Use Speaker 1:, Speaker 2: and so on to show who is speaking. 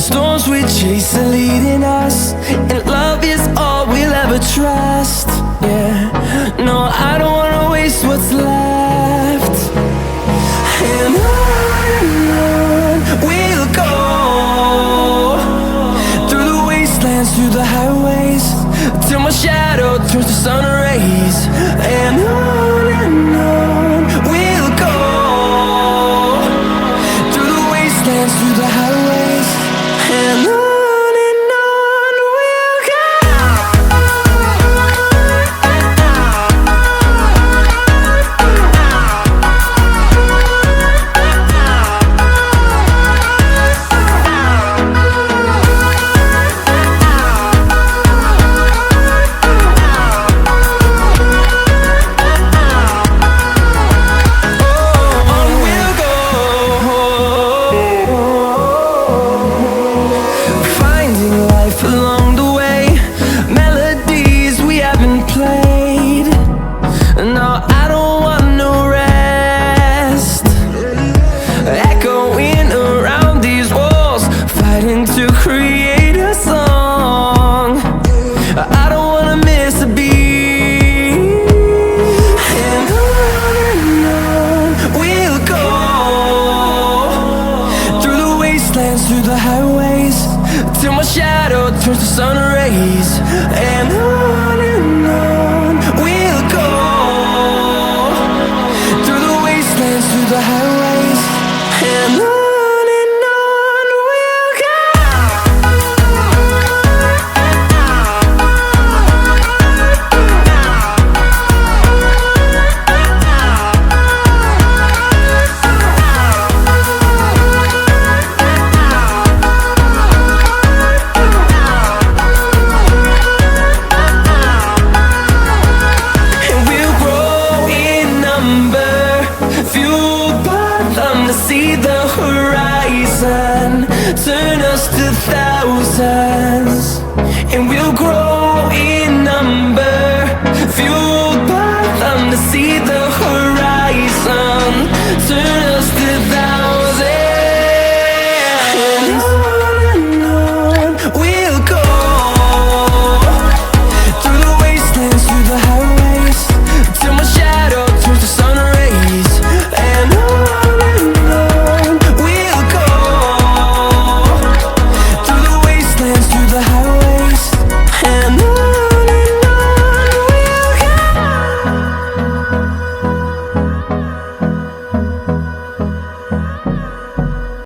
Speaker 1: storms we chase are leading us, and love is all we'll ever trust. Yeah, no, I don't wanna waste what's left. And on we'll go, through the wastelands, through the highways, till my shadow turns to sun rays. And on we'll go, through the wastelands, through the highways, and on we'll go. Along the way, melodies we haven't played. No, I don't want no rest. Echoing around these walls, fighting to create a song. I don't wanna miss a beat. And on we'll go, through the wastelands, through the highways, till my shadow turns to sun rays. And on we'll go, through the wastelands, through the highways, and on we'll go. To see the horizon turn us to thousands, and we'll grow